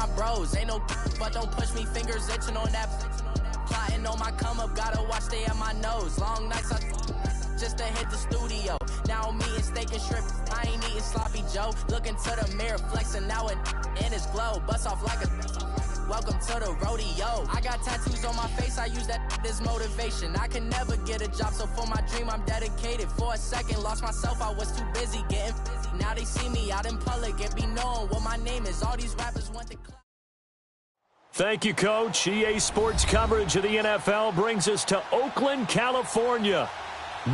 my bros. Ain't no but don't push me, fingers itching on that. Plotting on my come up, gotta watch stay at my nose. Long nights just to hit the studio. Now I'm eating steak and shrimp, I ain't eating sloppy Joe. Looking to the mirror, flexing now it in his glow. Bust off like a welcome to the rodeo. I got tattoos on my face, I use that as motivation. I can never get a job, so for my dream I'm dedicated. For a second, lost myself, I was too busy getting busy. Now they see me out in public and be knowing what my name is. All these rappers want the club. Thank you, Coach. EA Sports coverage of the NFL brings us to Oakland, California.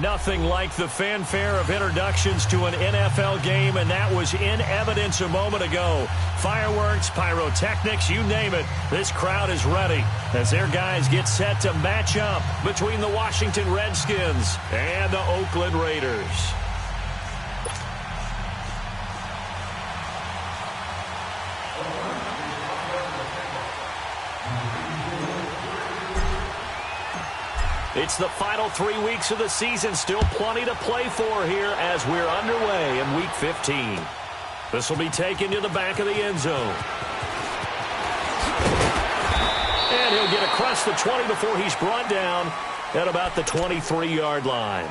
Nothing like the fanfare of introductions to an NFL game, and that was in evidence a moment ago. Fireworks, pyrotechnics, you name it. This crowd is ready as their guys get set to match up between the Washington Redskins and the Oakland Raiders. It's the final 3 weeks of the season. Still plenty to play for here as we're underway in Week 15. This will be taken to the back of the end zone. And he'll get across the 20 before he's brought down at about the 23-yard line.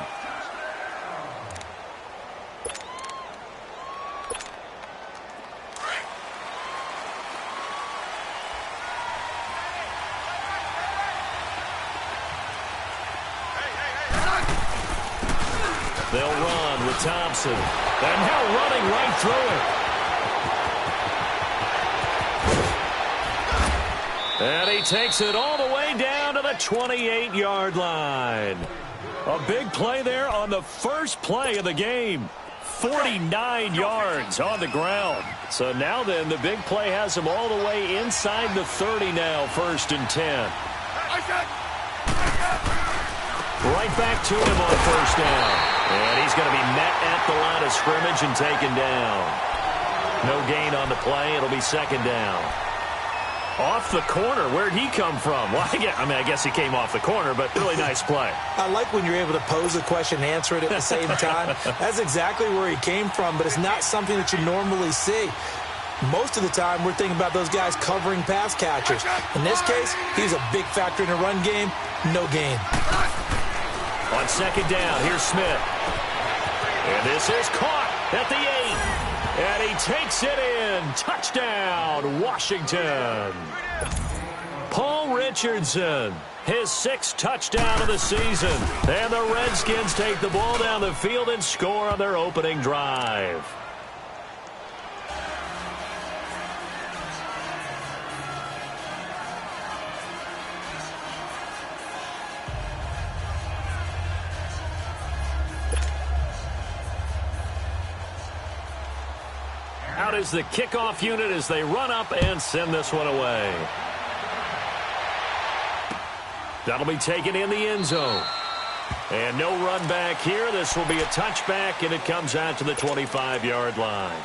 They'll run with Thompson. And now running right through it. And he takes it all the way down to the 28-yard line. A big play there on the first play of the game. 49 yards on the ground. So now then, the big play has him all the way inside the 30 now, 1st and 10. Right back to him on 1st down. And he's going to be met at the line of scrimmage and taken down. No gain on the play. It'll be 2nd down. Off the corner. Where'd he come from? Well, I guess he came off the corner, but really nice play. I like when you're able to pose a question and answer it at the same time. That's exactly where he came from, but it's not something that you normally see. Most of the time, we're thinking about those guys covering pass catchers. In this case, he's a big factor in the run game. No gain. On 2nd down, here's Smith. And this is caught at the 8. And he takes it in. Touchdown, Washington. Paul Richardson, his 6th touchdown of the season. And the Redskins take the ball down the field and score on their opening drive. Out is the kickoff unit as they run up and send this one away. That'll be taken in the end zone. And no run back here. This will be a touchback, and it comes out to the 25-yard line.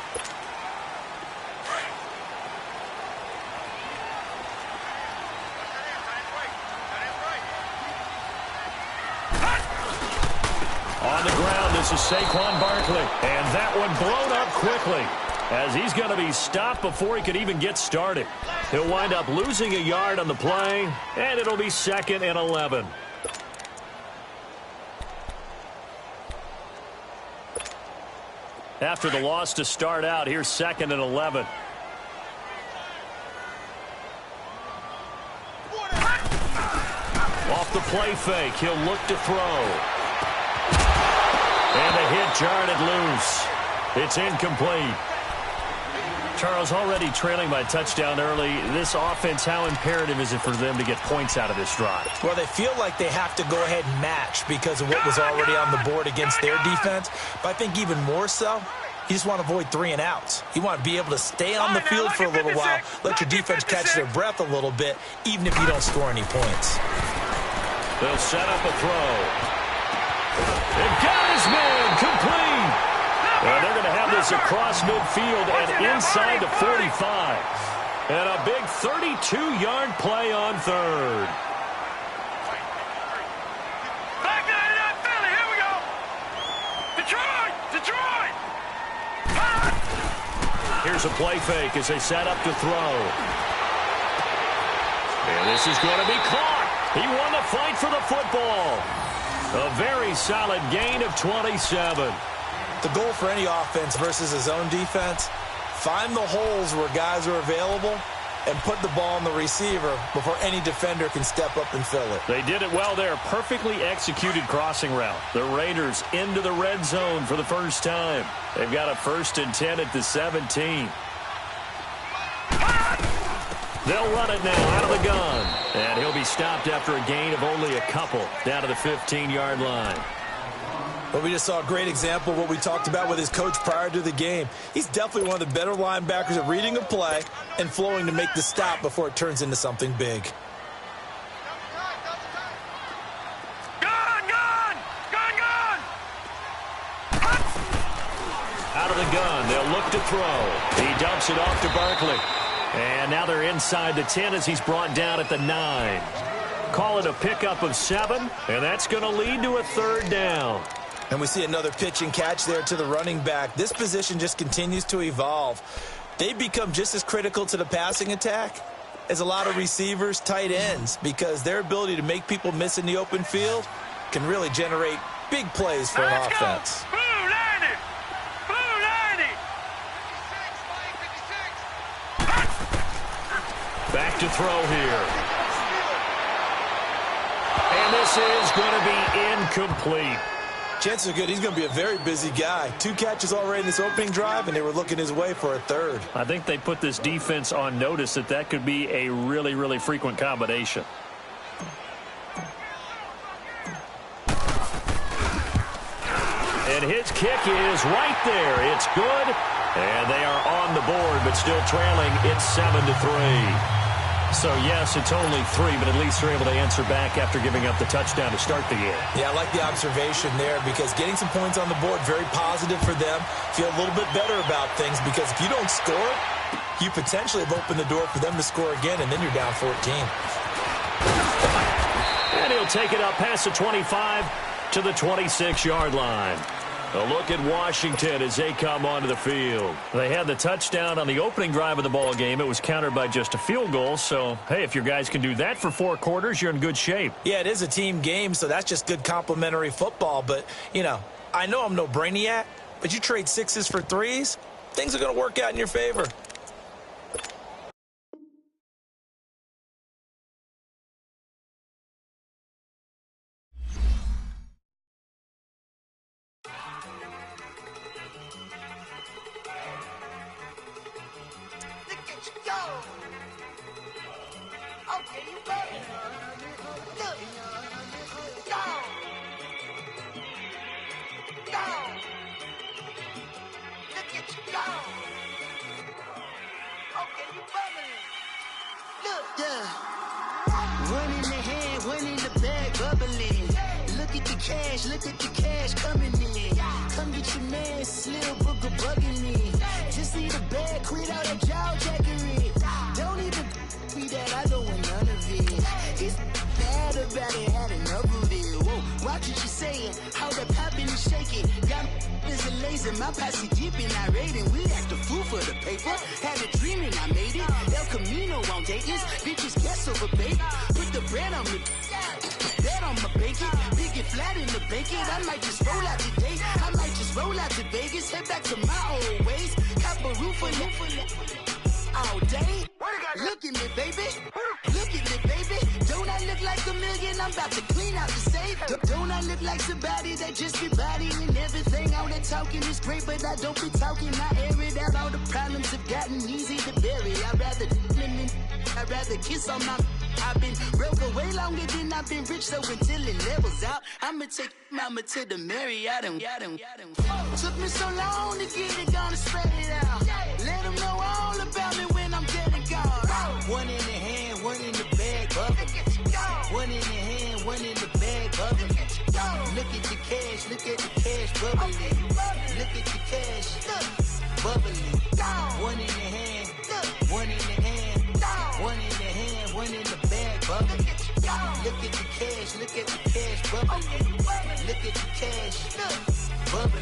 On the ground, this is Saquon Barkley. And that one blown up quickly, as he's going to be stopped before he could even get started. He'll wind up losing a yard on the play, and it'll be 2nd and 11. After the loss to start out, here's 2nd and 11. Off the play fake, he'll look to throw. And the hit jarred it loose. It's incomplete. Charles, already trailing by a touchdown early. This offense, how imperative is it for them to get points out of this drive? Well, they feel like they have to go ahead and match because of what was already on the board against their defense. But I think even more so, you just want to avoid 3 and outs. You want to be able to stay on the field for a little while, let your defense catch their breath a little bit, even if you don't score any points. They'll set up a throw. They've got his man complete. And they're going to have this across midfield and inside the 45. And a big 32-yard play on 3rd. Back out of that Philly. Here we go. Detroit. Here's a play fake as they set up to throw. And this is going to be caught. He won the fight for the football. A very solid gain of 27. The goal for any offense versus his own defense, find the holes where guys are available and put the ball on the receiver before any defender can step up and fill it. They did it well there. Perfectly executed crossing route. The Raiders into the red zone for the first time. They've got a 1st and 10 at the 17. They'll run it now out of the gun. And he'll be stopped after a gain of only a couple down to the 15-yard line. Well, we just saw a great example of what we talked about with his coach prior to the game. He's definitely one of the better linebackers at reading a play and flowing to make the stop before it turns into something big. Gun! Out of the gun, they'll look to throw. He dumps it off to Barkley. And now they're inside the 10 as he's brought down at the 9. Call it a pickup of 7, and that's going to lead to a 3rd down. And we see another pitch and catch there to the running back. This position just continues to evolve. They've become just as critical to the passing attack as a lot of receivers, tight ends, because their ability to make people miss in the open field can really generate big plays for an offense. Blue 90! Back to throw here. And this is going to be incomplete. Chances are good he's going to be a very busy guy. 2 catches already in this opening drive, and they were looking his way for a 3rd. I think they put this defense on notice that could be a really, really frequent combination. And his kick is right there. It's good. And they are on the board, but still trailing. It's 7-3. So, yes, it's only 3, but at least they're able to answer back after giving up the touchdown to start the game. Yeah, I like the observation there because getting some points on the board, very positive for them. Feel a little bit better about things because if you don't score, you potentially have opened the door for them to score again, and then you're down 14. And he'll take it up past the 25 to the 26-yard line. A look at Washington as they come onto the field. They had the touchdown on the opening drive of the ball game. It was countered by just a field goal. So, hey, if your guys can do that for 4 quarters, you're in good shape. Yeah, it is a team game, so that's just good complimentary football. But, you know, I know I'm no brainiac, but you trade 6s for 3s, things are going to work out in your favor. Look at the cash coming in. Come get your man, Slim Booger bugging me. Just need a bag, quit all that jaw jackery. Don't even be that, I don't want none of it. He's bad about it, had enough of it. Whoa, watch what you saying, how that poppin' and shaking. Got is a laser, my posse deep and I raiding. We act a fool for the paper. Had a dream and I made it. El Camino on Dayton's, bitches guess over bait. Put the bread on me. Bet on my bacon, big and flat in the bacon. I might just roll out today. I might just roll out to Vegas, head back to my old ways. Cop a roof for all day. Look at me, baby. Look at me, baby. Don't I look like a million? I'm about to clean out the safe. Don't I look like somebody that just be bodying everything? All that talking is great, but I don't be talking. I air it out. All the problems have gotten easy to bury. I'd rather kiss on my. I've been broke away longer than I've been rich, so until it levels out, I'ma take mama to the Marriott and took me so long to get it, gonna spread it out. Let them know all about me when I'm dead and gone. One in the hand, one in the bag, bubbling. One in the hand, one in the bag, bubbling. Look at the cash, look at the cash, bubbling. Look at the cash, bubbling. One in the hand, one in the hand, one in the hand, one in the bag, bubbling. Look at the cash, bubbling. Look at the cash, bubbly.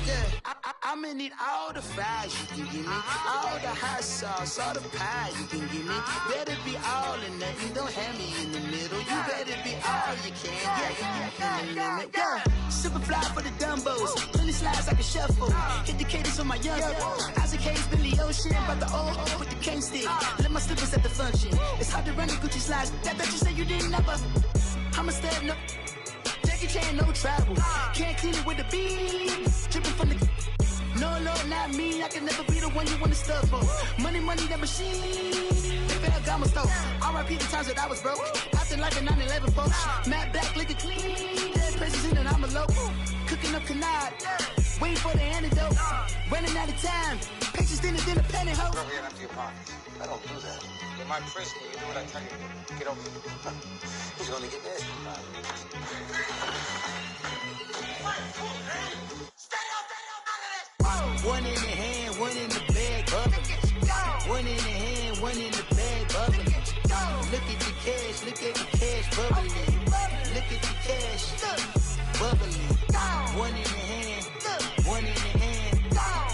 I'ma need all the fries you can give me, all the hot sauce, all the pie you can give me. Better be all or nothing, don't have me in the middle. You better be all you can, yeah. Super fly for the Dumbos, plenty slides like a shuffle. Hit the cadence on my young Isaac Hayes, Billy Ocean, but the old with the cane stick. Let my slippers at the function. It's hard to run the Gucci slides. That you said you didn't never. I'm a step no. Jackie Chan, no travel. Can't clean it with the beat. Dripping from the. No, Lord, not me. I can never be the one you wanna stuff for. Money, that machine. If I got my stuff. R.I.P. the times that I was broke. Acting like a 9/11 folks. Matte black, liquor clean. Dead presents in and I'm a local. Cooking up canard. Waiting for the antidote. Running out of time. Patience than a penny hoe. Go ahead and empty your pockets. I don't do that. In my prison, you do what I tell you to. Get over here. He's gonna get nasty. One in the hand, one in the bag, bubbling. One in the hand, one in the bag, bubbling. Look at the cash, bubbling. Look at the cash, bubbling. One in the hand, one in the hand,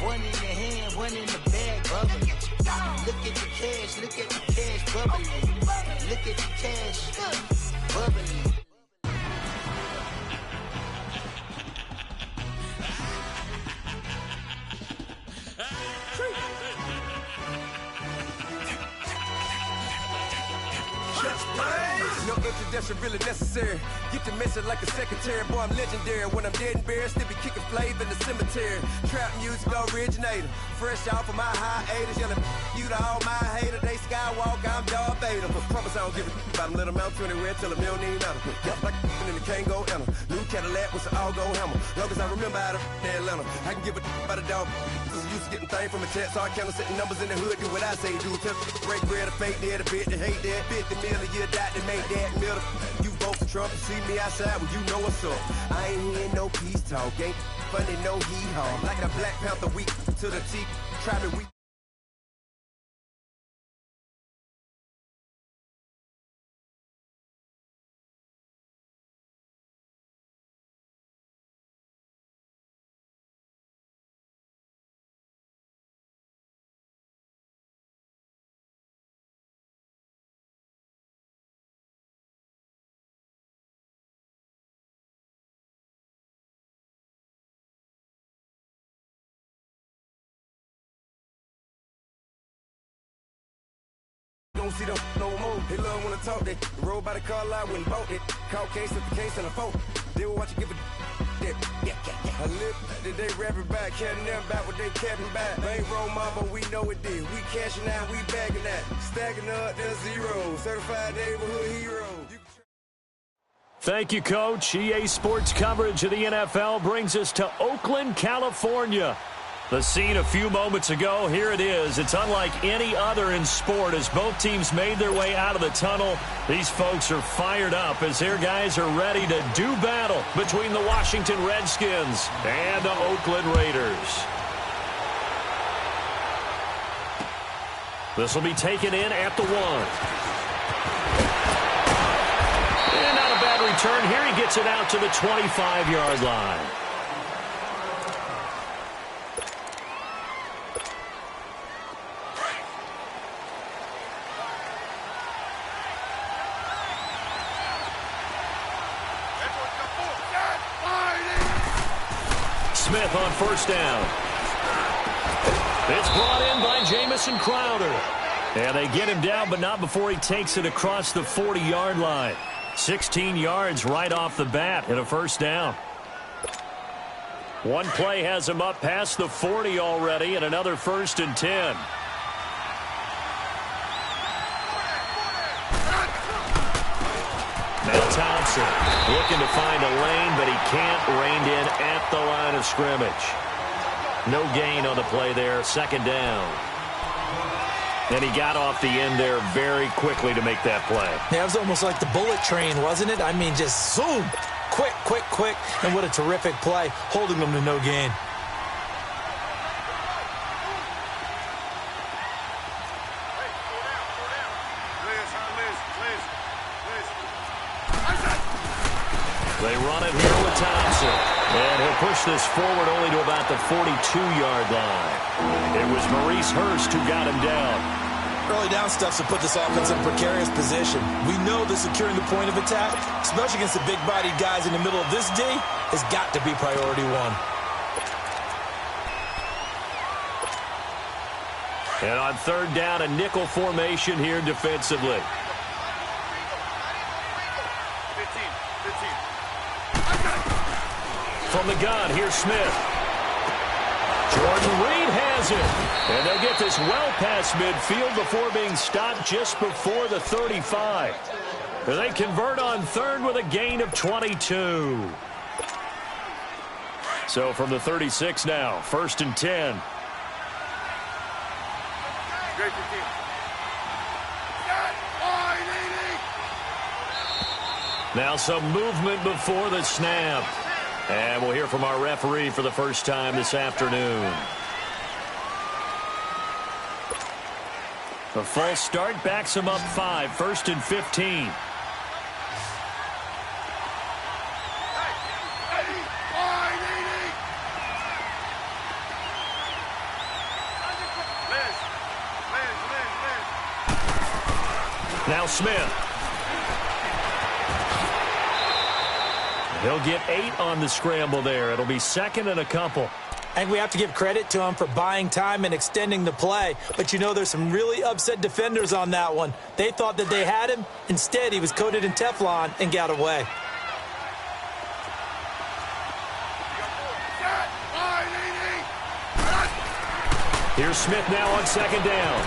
one in the hand, one in the bag, bubbling. Look at the cash, bubbling. Look at the cash, bubbling. No introduction really necessary. Get the message like a secretary. Boy, I'm legendary. When I'm dead and buried, still be kicking flavor in the cemetery. Trap music originator. Fresh off of my hiatus. Yelling you to all my haters. They skywalk, I'm Darth Vader. Promise I don't give a about them. Let them out 20 red till a million matter. Yup, like in the Kango Anna. New Cadillac with an all-go hammer. Long as I remember out of Atlanta. I can give a about a dog. Used to getting things from a text, so I count setting numbers in the hood. Do what I say, do. Break bread, a fake dead, a bit to hate that. 50 million, you die to make that middle. You vote for Trump, you see me outside, well, you know what's up. I ain't hearing no peace talk, ain't funny, no hee-haw. Like a Black Panther, weak to the teeth, try me weak. Don't see them no more. They love when I talk. They roll by the car lot when bought it. Caught case at the case and a phone. They will watch you give a yeah. I live that they rapping back, carrying them back what they capping back. Bankroll mama, we know it did. We cashing out, we bagging that. Stacking up, there's zero. Certified neighborhood hero. Thank you, Coach. EA Sports coverage of the NFL brings us to Oakland, California. The scene a few moments ago, here it is. It's unlike any other in sport as both teams made their way out of the tunnel. These folks are fired up as their guys are ready to do battle between the Washington Redskins and the Oakland Raiders. This will be taken in at the 1. And not a bad return. Here he gets it out to the 25-yard line. Smith on first down. It's brought in by Jamison Crowder. And they get him down, but not before he takes it across the 40-yard line. 16 yards right off the bat and a first down. One play has him up past the 40 already and another 1st and 10. Now Thompson looking to find a lane, but he can't rein in at the line of scrimmage. No gain on the play there, 2nd down. And he got off the end there very quickly to make that play. Yeah, it was almost like the bullet train, wasn't it? I mean, just zoom. Quick. And what a terrific play, holding them to no gain. They run it here with Thompson. And he'll push this forward only to about the 42-yard line. It was Maurice Hurst who got him down. Early down stuff to put this offense in a precarious position. We know that securing the point of attack, especially against the big-bodied guys in the middle of this D, has got to be priority one. And on third down, a nickel formation here defensively. 15. From the gun, here's Smith. Jordan Reed has it. And they'll get this well past midfield before being stopped just before the 35. They convert on third with a gain of 22. So from the 36 now, 1st and 10. Great 15. Now some movement before the snap. And we'll hear from our referee for the first time this afternoon. A false start backs him up 5, 1st and 15. Now Smith. He'll get 8 on the scramble there. It'll be 2nd and a couple. And we have to give credit to him for buying time and extending the play. But, you know, there's some really upset defenders on that one. They thought that they had him. Instead, he was coated in Teflon and got away. Here's Smith now on 2nd down.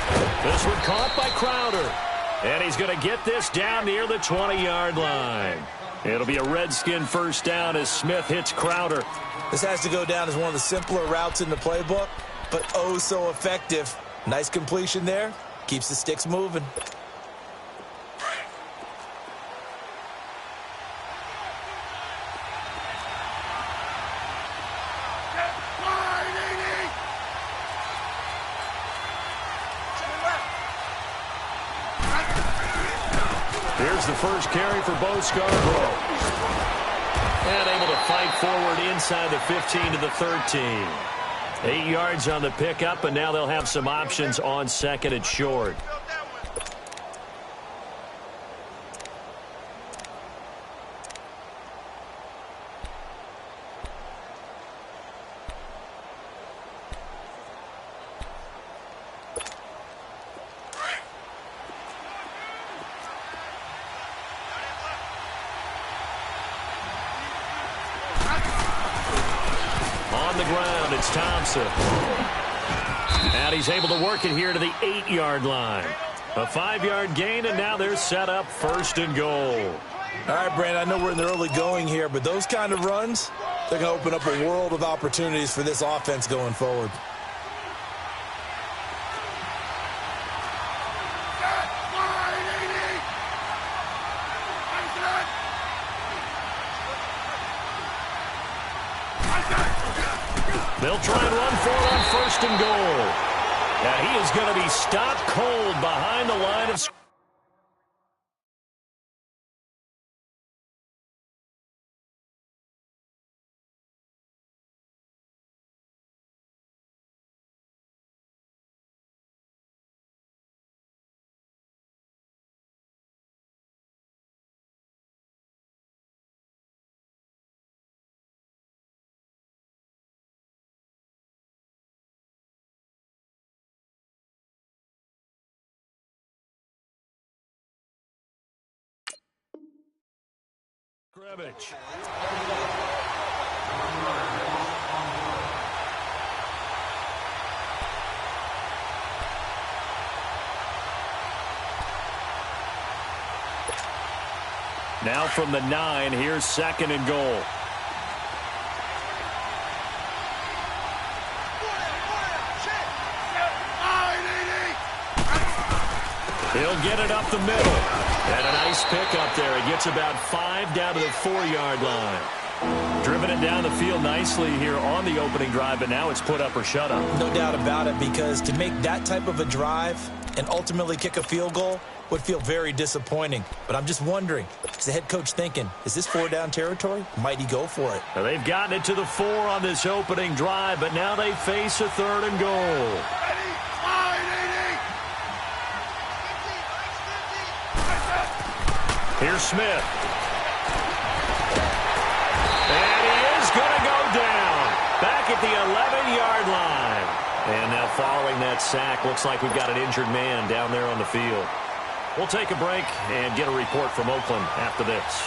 This one caught by Crowder. And he's going to get this down near the 20-yard line. It'll be a Redskin first down as Smith hits Crowder. This has to go down as one of the simpler routes in the playbook, but oh so effective. Nice completion there. Keeps the sticks moving. Here's the first carry for Bo Scarborough. And able to fight forward inside the 15 to the 13. 8 yards on the pickup, and now they'll have some options on 2nd and short. On the ground, it's Thompson. And he's able to work it here to the 8-yard line. A 5-yard gain, and now they're set up 1st and goal. All right, Brandon, I know we're in the early going here, but those kind of runs, they're going to open up a world of opportunities for this offense going forward. They'll try and run for it on 1st and goal. And he is going to be stopped cold behind the line of scrimmage. Now from the 9, here's 2nd and goal. He'll get it up the middle. And a nice pick up there. He gets about 5 down to the 4-yard line. Driven it down the field nicely here on the opening drive, but now it's put up or shut up. No doubt about it, because to make that type of a drive and ultimately kick a field goal would feel very disappointing. But I'm just wondering, is the head coach thinking, is this 4-down territory? Might he go for it? Now they've gotten it to the 4 on this opening drive, but now they face a 3rd and goal. Here's Smith. And he is going to go down. Back at the 11-yard line. And now following that sack, looks like we've got an injured man down there on the field. We'll take a break and get a report from Oakland after this.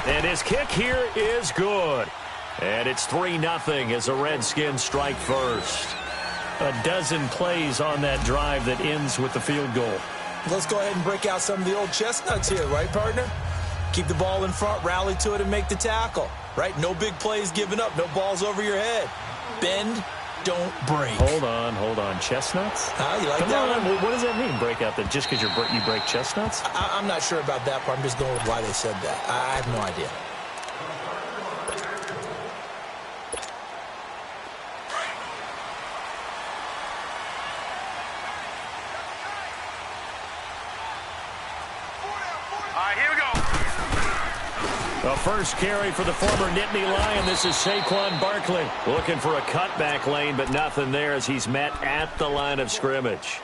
And his kick here is good. And it's 3-0 as the Redskins strike first. A dozen plays on that drive that ends with the field goal. Let's go ahead and break out some of the old chestnuts here, right, partner? Keep the ball in front, rally to it, and make the tackle, right? No big plays given up, no balls over your head. Bend, don't break. Hold on. Chestnuts? You like Come that on. one? What does that mean, break out? That just because you break chestnuts? I'm not sure about that part. I'm just going with why they said that. I have no idea. The first carry for the former Nittany Lion. This is Saquon Barkley looking for a cutback lane, but nothing there as he's met at the line of scrimmage.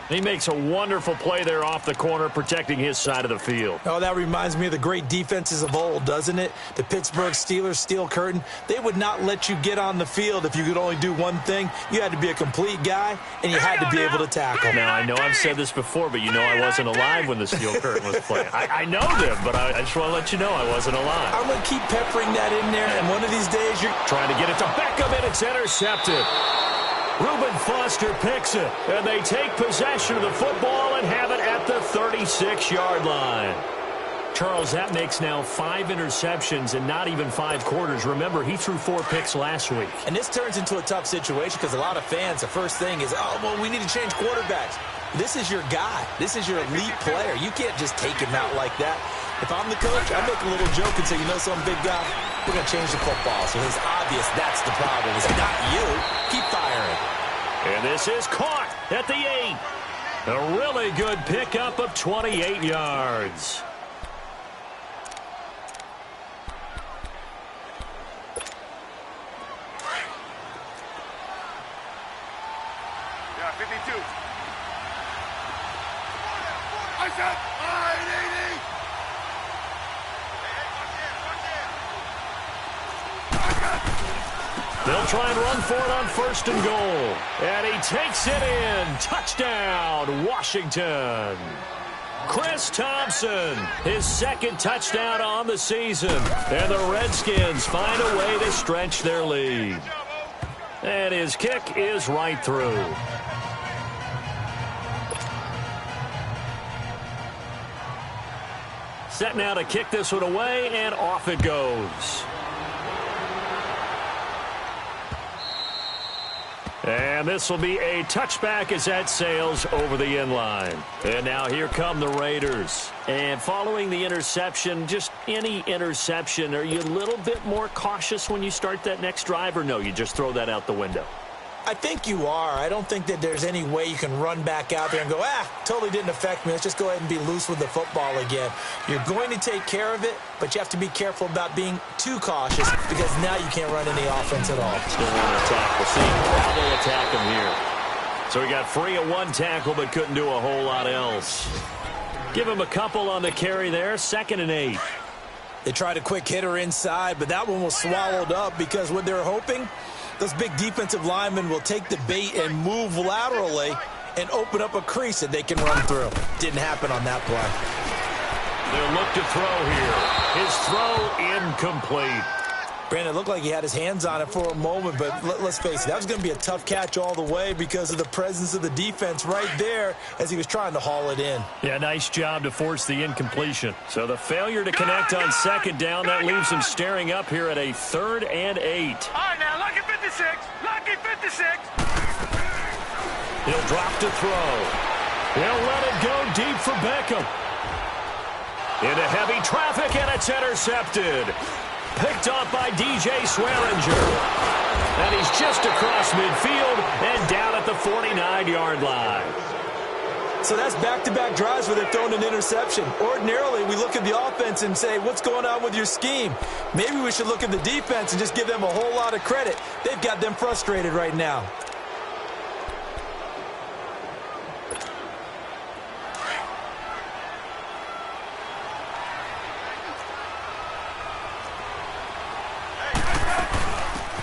He makes a wonderful play there off the corner, protecting his side of the field. Oh, that reminds me of the great defenses of old, doesn't it? The Pittsburgh Steelers, Steel Curtain. They would not let you get on the field if you could only do one thing. You had to be a complete guy, and you had to be able to tackle. Now, I know I've said this before, but you know I wasn't alive when the Steel Curtain was playing. I know them, but I just want to let you know I wasn't alive. I'm going to keep peppering that in there, and one of these days you're trying to get it to Beckham, and it's intercepted. Reuben Foster picks it, and they take possession of the football and have it at the 36-yard line. Charles, that makes now 5 interceptions and not even 5 quarters. Remember, he threw 4 picks last week. And this turns into a tough situation because a lot of fans, the first thing is, oh, well, we need to change quarterbacks. This is your guy. This is your elite player. You can't just take him out like that. If I'm the coach, I make a little joke and say, you know something, big guy? We're going to change the football. So it's obvious that's the problem. It's not you. Keep firing. And this is caught at the 8. A really good pickup of 28 yards. Yeah, 52. I said, They'll try and run for it on 1st and goal. And he takes it in. Touchdown, Washington. Chris Thompson, his 2nd touchdown on the season. And the Redskins find a way to stretch their lead. And his kick is right through. Set now to kick this one away, and off it goes. And this will be a touchback as that sails over the end line. And now here come the Raiders. And following the interception, just any interception, are you a little bit more cautious when you start that next drive, or no, you just throw that out the window? I think you are. I don't think that there's any way you can run back out there and go, totally didn't affect me. Let's just go ahead and be loose with the football again. You're going to take care of it, but you have to be careful about being too cautious because now you can't run any offense at all. Still want to attack. We'll see how they attack him here. So he got free of 1 tackle but couldn't do a whole lot else. Give him a couple on the carry there. 2nd and 8. They tried a quick hitter inside, but that one was swallowed up because what they're hoping, those big defensive linemen will take the bait and move laterally and open up a crease that they can run through. Didn't happen on that play. They'll look to throw here. His throw incomplete. Brandon, it looked like he had his hands on it for a moment, but let's face it, that was going to be a tough catch all the way because of the presence of the defense right there as he was trying to haul it in. Yeah, nice job to force the incompletion. So the failure to connect on 2nd down, that leaves him staring up here at a 3rd and 8. All right, now, lucky 56. Lucky 56. He'll drop to throw. He'll let it go deep for Beckham. Into heavy traffic, and it's intercepted. Picked off by DJ Swearinger. And he's just across midfield and down at the 49-yard line. So that's back-to-back drives where they're throwing an interception. Ordinarily, we look at the offense and say, what's going on with your scheme? Maybe we should look at the defense and just give them a whole lot of credit. They've got them frustrated right now.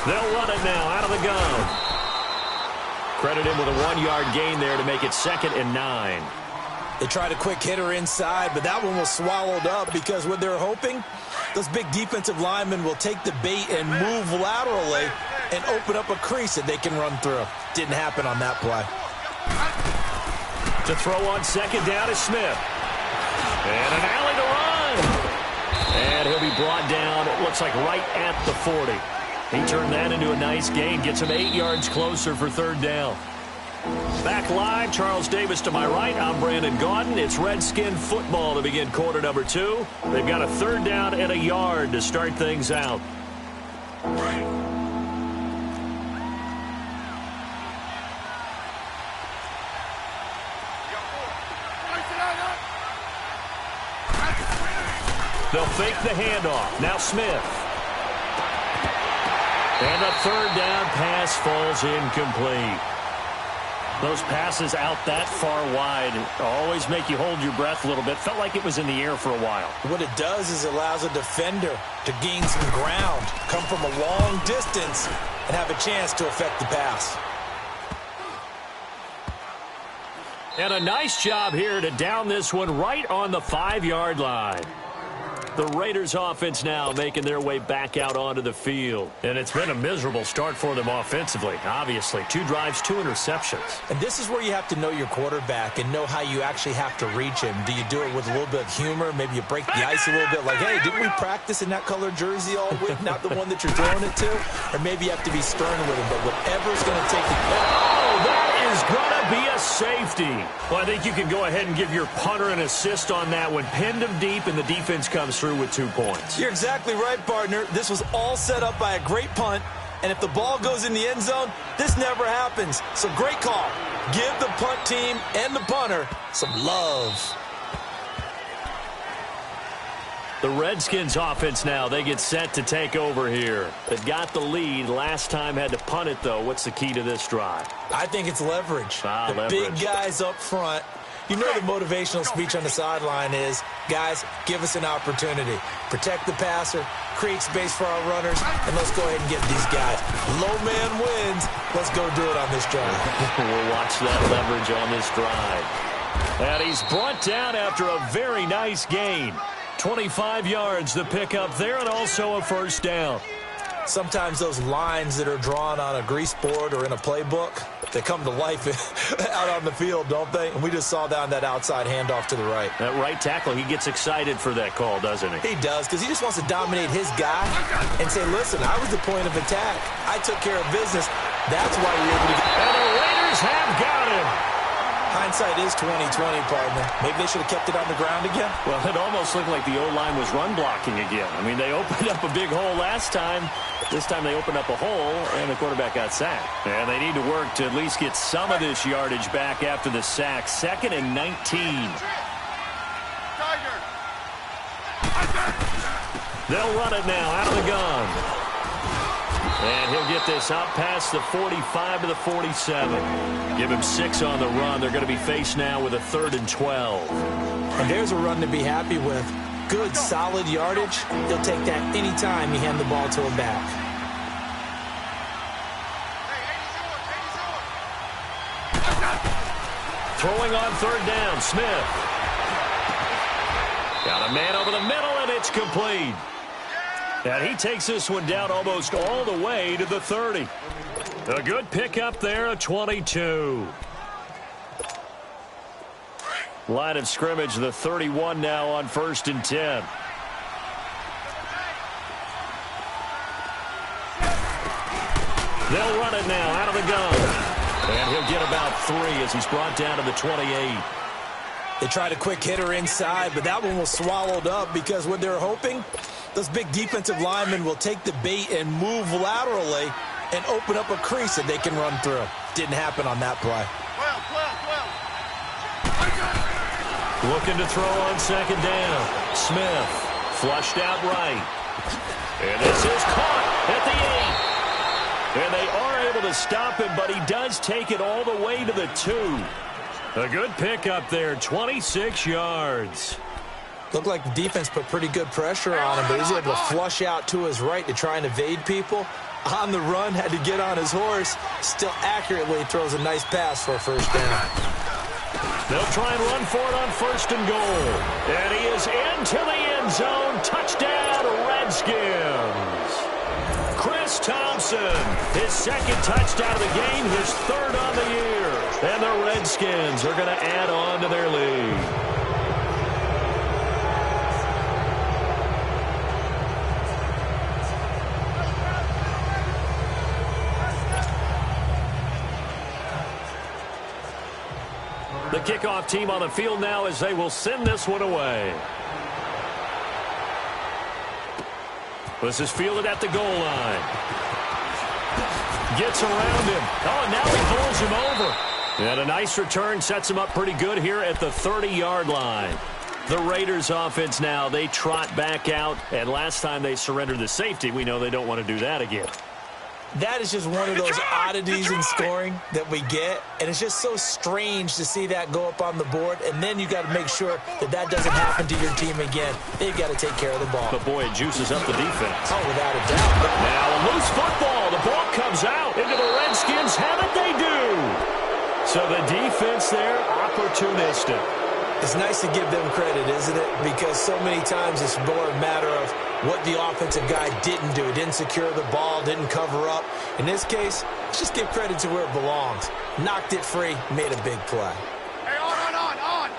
They'll run it now out of the gun. Credit him with a 1-yard gain there to make it 2nd and 9. They tried a quick hitter inside, but that one was swallowed up because what they're hoping, those big defensive linemen will take the bait and move laterally and open up a crease that they can run through. Didn't happen on that play. To throw on 2nd down is Smith. And an alley to run. And he'll be brought down, it looks like right at the 40. He turned that into a nice gain, gets him 8 yards closer for 3rd down. Back live, Charles Davis to my right. I'm Brandon Gaudin. It's Redskin football to begin quarter number 2. They've got a 3rd down and a yard to start things out. They'll fake the handoff. Now Smith. And the 3rd down pass falls incomplete. Those passes out that far wide always make you hold your breath a little bit. Felt like it was in the air for a while. What it does is it allows a defender to gain some ground, come from a long distance, and have a chance to affect the pass. And a nice job here to down this one right on the 5-yard line. The Raiders offense now making their way back out onto the field. And it's been a miserable start for them offensively, obviously. 2 drives, 2 interceptions. And this is where you have to know your quarterback and know how you actually have to reach him. Do you do it with a little bit of humor? Maybe you break the ice a little bit like, hey, didn't we practice in that colored jersey all week? Not the one that you're throwing it to? Or maybe you have to be stern with him. But whatever's going to take the... Oh, that is going to be a safety. Well, I think you can go ahead and give your punter an assist on that one. Pinned him deep, and the defense comes through with 2 points. You're exactly right, partner. This was all set up by a great punt, and if the ball goes in the end zone, this never happens. So great call. Give the punt team and the punter some love. The Redskins offense now, they get set to take over here. They've got the lead. Last time had to punt it, though. What's the key to this drive? I think it's leverage. Leverage. Big guys up front. You know the motivational speech on the sideline is, guys, give us an opportunity. Protect the passer, create space for our runners, and let's go ahead and get these guys. Low man wins. Let's go do it on this drive. We'll watch that leverage on this drive. And he's brought down after a very nice gain. 25 yards the pickup there, and also a 1st down. Sometimes those lines that are drawn on a grease board or in a playbook, they come to life out on the field, don't they? And we just saw down that outside handoff to the right. That right tackle, he gets excited for that call, doesn't he? He does, because he just wants to dominate his guy and say, listen, I was the point of attack. I took care of business. That's why you're able to get... And the Raiders have got him. Hindsight is 20/20, partner. Maybe they should have kept it on the ground again. Well, it almost looked like the O-line was run blocking again. I mean, they opened up a big hole last time. This time they opened up a hole, and the quarterback got sacked. And they need to work to at least get some of this yardage back after the sack. 2nd and 19. They'll run it now out of the gun. And he'll get this out past the 45 to the 47. Give him 6 on the run. They're going to be faced now with a 3rd and 12. And there's a run to be happy with. Good, solid yardage. He'll take that anytime you hand the ball to him back. Throwing on 3rd down, Smith. Got a man over the middle, and it's complete. And he takes this one down almost all the way to the 30. A good pickup there, a 22. Line of scrimmage, the 31 now on 1st and 10. They'll run it now out of the gun. And he'll get about 3 as he's brought down to the 28. They tried a quick hitter inside, but that one was swallowed up because what they're hoping, those big defensive linemen will take the bait and move laterally and open up a crease that they can run through. Didn't happen on that play. 12. Looking to throw on second down. Smith flushed out right. And this is caught at the 8. And they are able to stop him, but he does take it all the way to the 2. A good pickup there, 26 yards. Looked like the defense put pretty good pressure on him, but he's able to flush out to his right to try and evade people. On the run, had to get on his horse. Still accurately throws a nice pass for a first down. They'll try and run for it on first and goal. And he is into the end zone. Touchdown, Redskins. Chris Thompson, his second touchdown of the game, his third on the year. And the Redskins are going to add on to their lead. The kickoff team on the field now as they will send this one away. This is fielded at the goal line. Gets around him. Oh, and now he pulls him over. And a nice return sets him up pretty good here at the 30-yard line. The Raiders offense now, they trot back out. And last time they surrendered the safety, we know they don't want to do that again. That is just one of those oddities in scoring that we get, and it's just so strange to see that go up on the board, and then you got to make sure that that doesn't happen to your team again. They've got to take care of the ball. But, boy, it juices up the defense. Oh, without a doubt. Now a loose football. The ball comes out into the Redskins. Haven't they do? So the defense there, opportunistic. It's nice to give them credit, isn't it? Because so many times it's more a matter of what the offensive guy didn't do. Didn't secure the ball, didn't cover up. In this case, let's just give credit to where it belongs. Knocked it free, made a big play. Hey, on!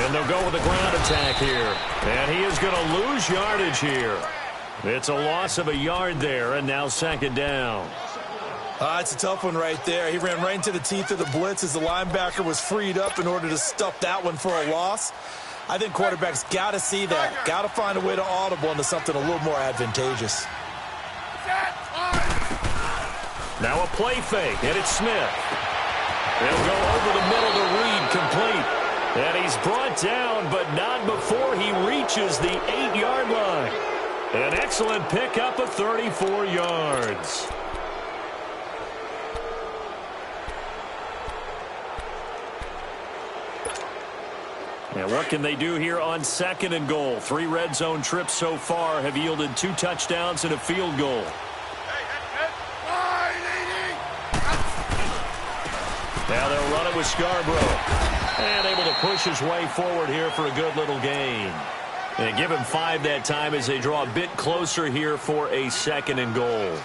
And they'll go with the ground attack here. And he is going to lose yardage here. It's a loss of a yard there, and now second down. It's a tough one right there. He ran right into the teeth of the blitz as the linebacker was freed up in order to stuff that one for a loss. I think quarterbacks got to see that. Got to find a way to audible into something a little more advantageous. Now a play fake, and it's Smith. They'll go over the middle to Reed, complete. And he's brought down, but not before he reaches the 8-yard line. An excellent pickup of 34 yards. And what can they do here on second and goal? 3 red zone trips so far have yielded 2 touchdowns and a field goal. Now they'll run it with Scarborough. And able to push his way forward here for a good little gain. And give him 5 that time as they draw a bit closer here for a second and goal.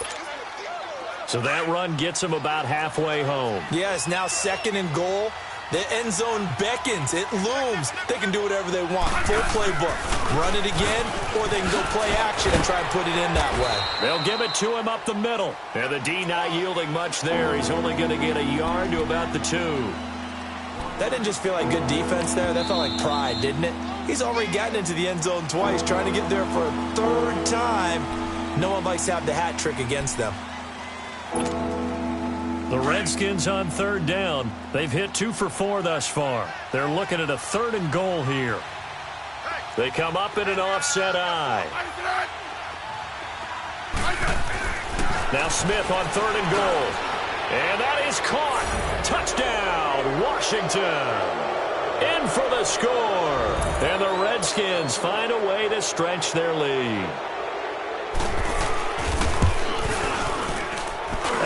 So that run gets him about halfway home. Yes, now second and goal. The end zone beckons. It looms. They can do whatever they want. Full playbook. Run it again, or they can go play action and try and put it in that way. They'll give it to him up the middle. And the D not yielding much there. He's only going to get a yard to about the 2. That didn't just feel like good defense there. That felt like pride, didn't it? He's already gotten into the end zone twice, trying to get there for a 3rd time. No one likes to have the hat trick against them. The Redskins on 3rd down. They've hit 2 for 4 thus far. They're looking at a 3rd and goal here. They come up in an offset eye. Now Smith on 3rd and goal. And that is caught. Touchdown, Washington. In for the score. And the Redskins find a way to stretch their lead.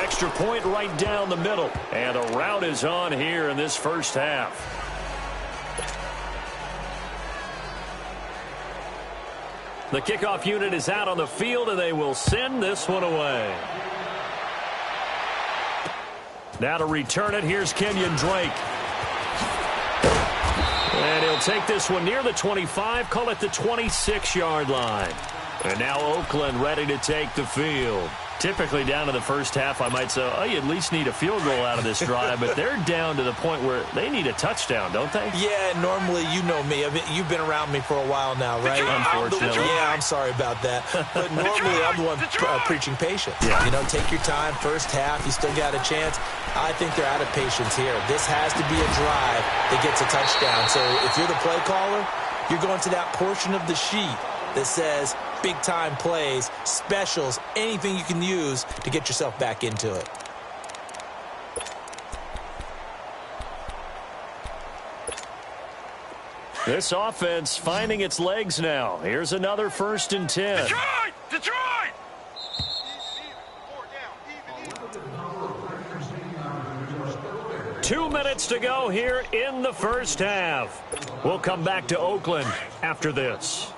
Extra point right down the middle. And a rout is on here in this first half. The kickoff unit is out on the field, and they will send this one away. Now to return it, here's Kenyon Drake. And he'll take this one near the 25, call it the 26-yard line. And now Oakland ready to take the field. Typically down to the first half, I might say, oh, you at least need a field goal out of this drive, but they're down to the point where they need a touchdown, don't they? Yeah, normally, you know me. You've been around me for a while now, right? Unfortunately. I'm sorry about that. But normally, I'm the one preaching patience. Yeah. You know, take your time. First half, you still got a chance. I think they're out of patience here. This has to be a drive that gets a touchdown. So if you're the play caller, you're going to that portion of the sheet that says big-time plays, specials, anything you can use to get yourself back into it. This offense finding its legs now. Here's another 1st and 10. Detroit! Detroit! 2 minutes to go here in the first half. We'll come back to Oakland after this.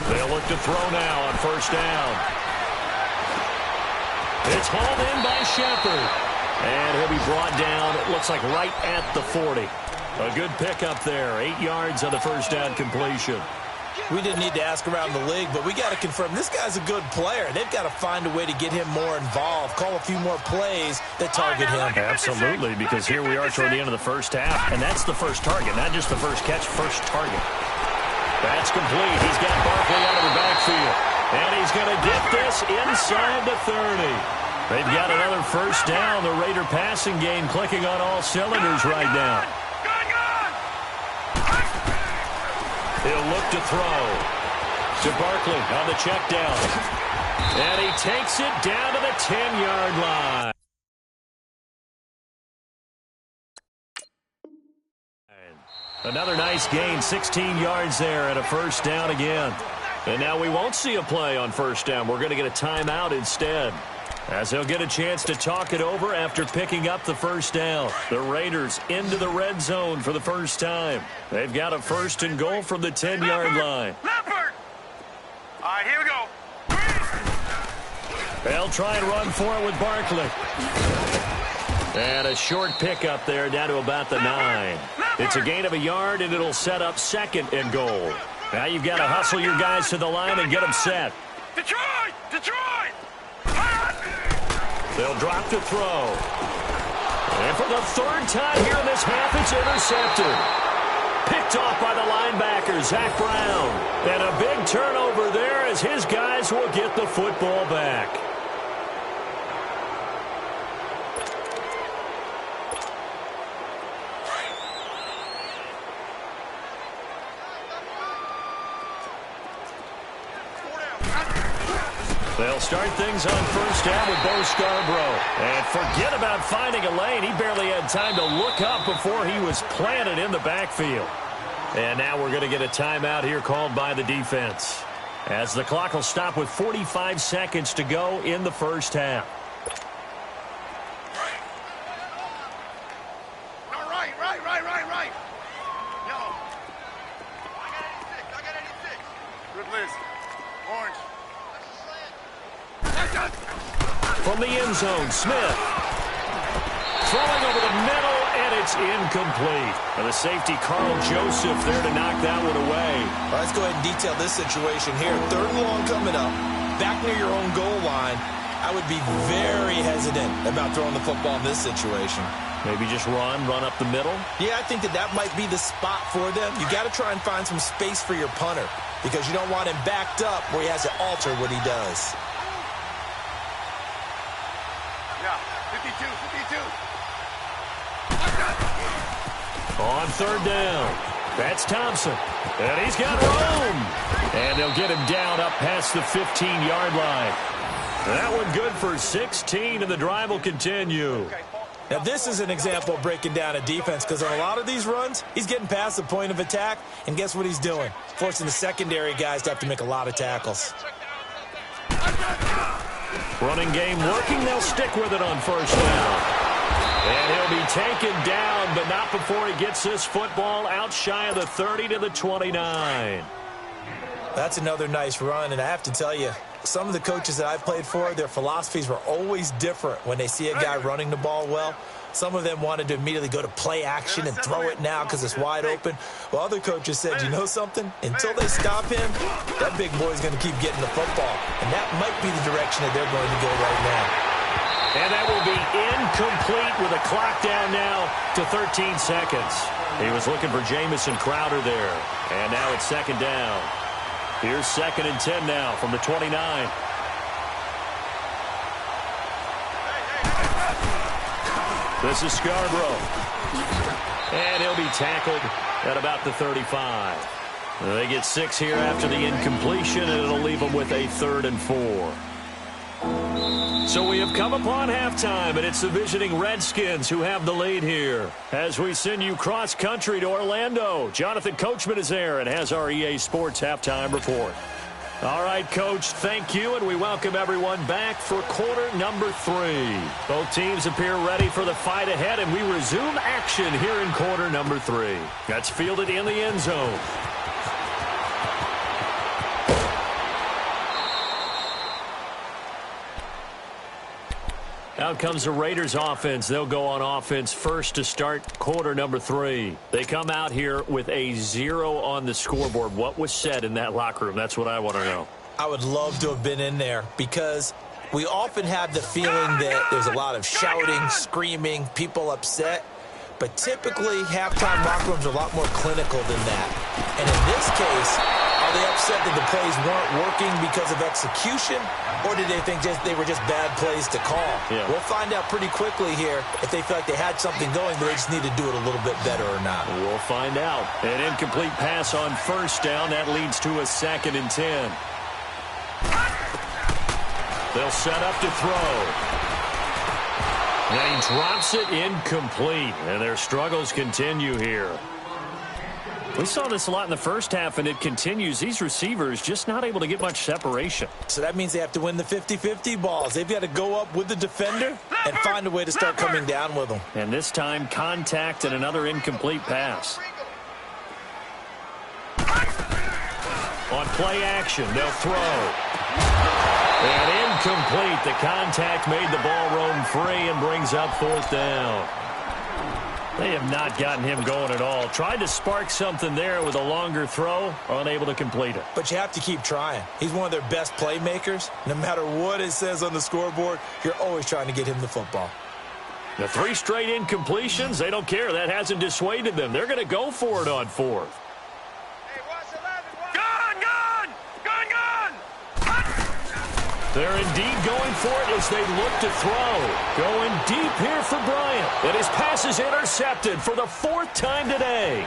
They'll look to throw now on 1st down. It's hauled in by Shepard. And he'll be brought down, it looks like right at the 40. A good pickup there. 8 yards on the 1st down completion. We didn't need to ask around the league, but we got to confirm this guy's a good player. They've got to find a way to get him more involved, call a few more plays that target him. Absolutely, because here we are toward the end of the first half, and that's the first target, not just the first catch, first target. That's complete. He's got Barkley out of the backfield, and he's going to get this inside the 30. They've got another 1st down. The Raider passing game clicking on all cylinders right now. He'll look to throw to Barkley on the check down. And he takes it down to the 10-yard line. Another nice gain, 16 yards there and a 1st down again. And now we won't see a play on 1st down. We're going to get a timeout instead, as they'll get a chance to talk it over after picking up the 1st down. The Raiders into the red zone for the first time. They've got a 1st and goal from the 10-yard line. Leopard! All right, here we go. They'll try and run for it with Barkley. And a short pickup there down to about the 9. It's a gain of a yard, and it'll set up 2nd and goal. Now you've got to hustle your guys to the line and get them set. Detroit! Detroit! They'll drop to throw. And for the 3rd time here in this half, it's intercepted. Picked off by the linebacker, Zach Brown. And a big turnover there as his guys will get the football back. They'll start things on 1st down with Bo Scarborough. And forget about finding a lane. He barely had time to look up before he was planted in the backfield. And now we're going to get a timeout here called by the defense, as the clock will stop with 45 seconds to go in the first half. Right. Yellow. I got 86. Good list. Orange. From the end zone, Smith throwing over the middle, and it's incomplete. And the safety, Carl Joseph, there to knock that one away. All right, let's go ahead and detail this situation here. 3rd and long coming up, back near your own goal line. I would be very hesitant about throwing the football in this situation. Maybe just run up the middle? Yeah, I think that might be the spot for them. You got to try and find some space for your punter, because you don't want him backed up where he has to alter what he does. Yeah, 52. On 3rd down, that's Thompson. And he's got room. And they'll get him down up past the 15-yard line. That one good for 16, and the drive will continue. Now, this is an example of breaking down a defense, because on a lot of these runs, he's getting past the point of attack, and guess what he's doing? Forcing the secondary guys to have to make a lot of tackles. Running game working. They'll stick with it on 1st down. And he'll be taken down, but not before he gets this football out shy of the 30 to the 29. That's another nice run, and I have to tell you, some of the coaches that I've played for, their philosophies were always different when they see a guy running the ball well. Some of them wanted to immediately go to play action and throw it now because it's wide open. Well, other coaches said, you know something? Until they stop him, that big boy's going to keep getting the football. And that might be the direction that they're going to go right now. And that will be incomplete with a clock down now to 13 seconds. He was looking for Jamison Crowder there. And now it's second down. Here's 2nd and 10 now from the 29. This is Scarborough. And he'll be tackled at about the 35. They get 6 here after the incompletion, and it'll leave them with a 3rd and 4. So we have come upon halftime, and it's the visiting Redskins who have the lead here. As we send you cross-country to Orlando, Jonathan Coachman is there and has our EA Sports halftime report. All right, Coach, thank you, and we welcome everyone back for quarter number 3. Both teams appear ready for the fight ahead, and we resume action here in quarter number 3. That's fielded in the end zone. Out comes the Raiders offense. They'll go on offense first to start quarter number 3. They come out here with a 0 on the scoreboard. What was said in that locker room? That's what I want to know. I would love to have been in there because we often have the feeling that there's a lot of shouting, screaming, people upset. But typically, halftime locker rooms are a lot more clinical than that. And in this case, are they upset that the plays weren't working because of execution? Or did they think they were just bad plays to call? Yeah. We'll find out pretty quickly here if they feel like they had something going, but they just need to do it a little bit better or not. We'll find out. An incomplete pass on first down. That leads to a 2nd and 10. They'll set up to throw. And he drops it incomplete. And their struggles continue here. We saw this a lot in the first half, and it continues. These receivers just not able to get much separation. So that means they have to win the 50-50 balls. They've got to go up with the defender and find a way to start coming down with them. And this time, contact and another incomplete pass. On play action, they'll throw. And incomplete. The contact made the ball roam free and brings up 4th down. They have not gotten him going at all. Tried to spark something there with a longer throw, unable to complete it. But you have to keep trying. He's one of their best playmakers. No matter what it says on the scoreboard, you're always trying to get him the football. The 3 straight incompletions, they don't care. That hasn't dissuaded them. They're going to go for it on 4th. They're indeed going for it as they look to throw. Going deep here for Bryant. And his pass is intercepted for the 4th time today.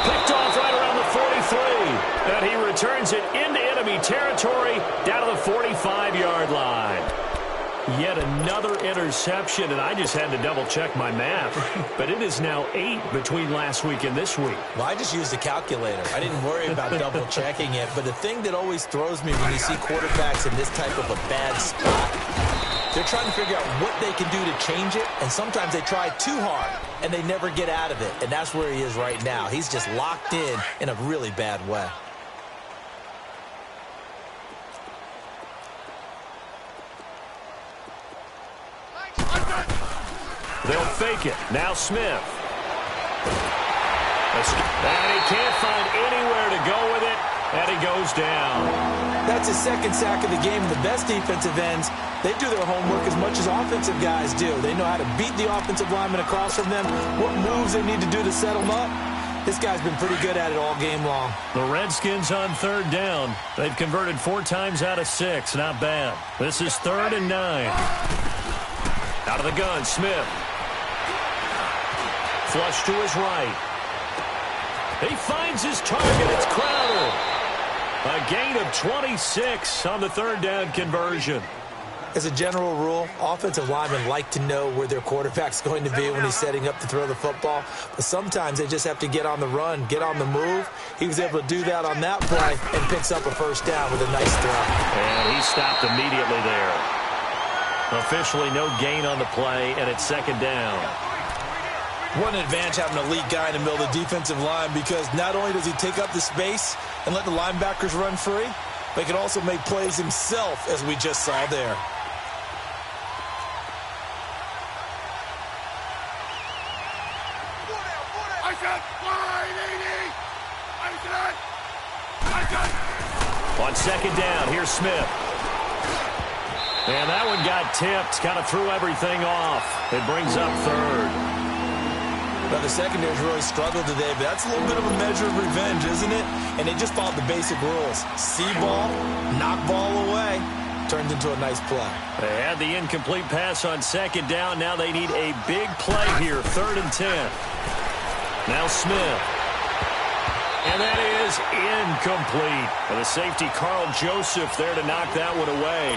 Picked off right around the 43. And he returns it into enemy territory down to the 45-yard line. Yet another interception, and I just had to double-check my math. But it is now 8 between last week and this week. Well, I just used a calculator. I didn't worry about double-checking it. But the thing that always throws me when you see quarterbacks in this type of a bad spot, they're trying to figure out what they can do to change it, and sometimes they try too hard, and they never get out of it. And that's where he is right now. He's just locked in a really bad way. They'll fake it. Now Smith. And he can't find anywhere to go with it, and he goes down. That's his 2nd sack of the game. The best defensive ends, they do their homework as much as offensive guys do. They know how to beat the offensive lineman across from them, what moves they need to do to set them up. This guy's been pretty good at it all game long. The Redskins on 3rd down. They've converted 4 times out of 6. Not bad. This is 3rd and 9. Out of the gun, Smith. Flush to his right. He finds his target. It's Crowder. A gain of 26 on the 3rd down conversion. As a general rule, offensive linemen like to know where their quarterback's going to be when he's setting up to throw the football. But sometimes they just have to get on the run, get on the move. He was able to do that on that play and picks up a 1st down with a nice throw. And he stopped immediately there. Officially no gain on the play, and it's 2nd down. What an advantage having an elite guy in the middle of the defensive line, because not only does he take up the space and let the linebackers run free, but he can also make plays himself, as we just saw there. On second down, here's Smith. And that one got tipped, kind of threw everything off. It brings up third. Now, the secondary's really struggled today, but that's a little bit of a measure of revenge, isn't it? And they just followed the basic rules. See ball, knock ball away. Turns into a nice play. They had the incomplete pass on second down. Now they need a big play here, 3rd and 10. Now Smith. And that is incomplete. And the safety, Carl Joseph, there to knock that one away.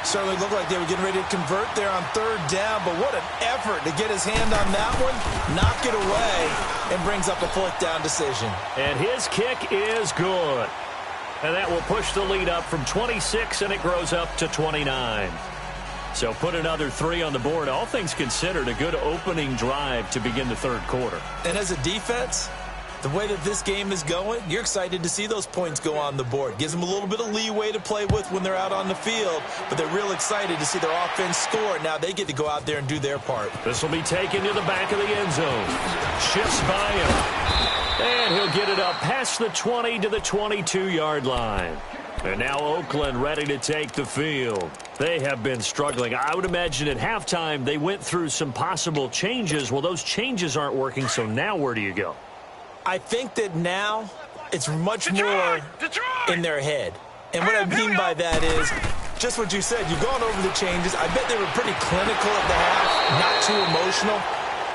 Certainly looked like they were getting ready to convert there on 3rd down, but what an effort to get his hand on that one, knock it away, and brings up a 4th down decision. And his kick is good. And that will push the lead up from 26, and it grows up to 29. So put another 3 on the board. All things considered, a good opening drive to begin the 3rd quarter. And as a defense, the way that this game is going, you're excited to see those points go on the board. Gives them a little bit of leeway to play with when they're out on the field, but they're real excited to see their offense score. Now they get to go out there and do their part. This will be taken to the back of the end zone. Shifts by him. And he'll get it up past the 20 to the 22-yard line. And now Oakland ready to take the field. They have been struggling. I would imagine at halftime they went through some possible changes. Well, those changes aren't working, so now where do you go? I think that now it's much more in their head. And what I mean by that is just what you said. You've gone over the changes. I bet they were pretty clinical at the half, not too emotional.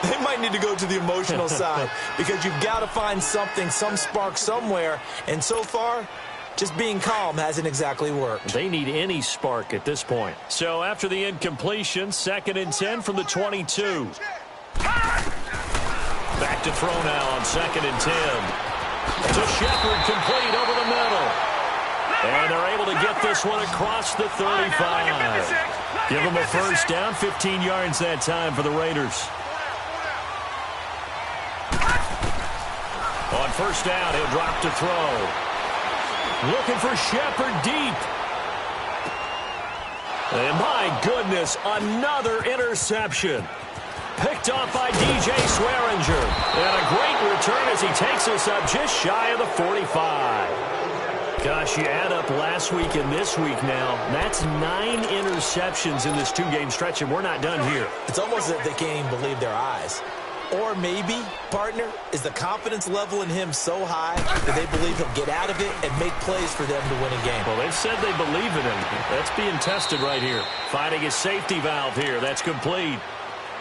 They might need to go to the emotional side because you've got to find something, some spark somewhere. And so far, just being calm hasn't exactly worked. They need any spark at this point. So after the incompletion, 2nd and 10 from the 22. Back to throw now on 2nd and 10. To Shepard, complete over the middle. And they're able to get this one across the 35. Give them a 1st down, 15 yards that time for the Raiders. On 1st down, he'll drop to throw. Looking for Shepard deep. And my goodness, another interception. Picked off by DJ Swearinger. And a great return as he takes us up just shy of the 45. Gosh, you add up last week and this week now. That's 9 interceptions in this 2-game stretch, and we're not done here. It's almost as if they can't even believe their eyes. Or maybe, partner, is the confidence level in him so high that they believe he'll get out of it and make plays for them to win a game. Well, they've said they believe in him. That's being tested right here. Finding his safety valve here. That's complete.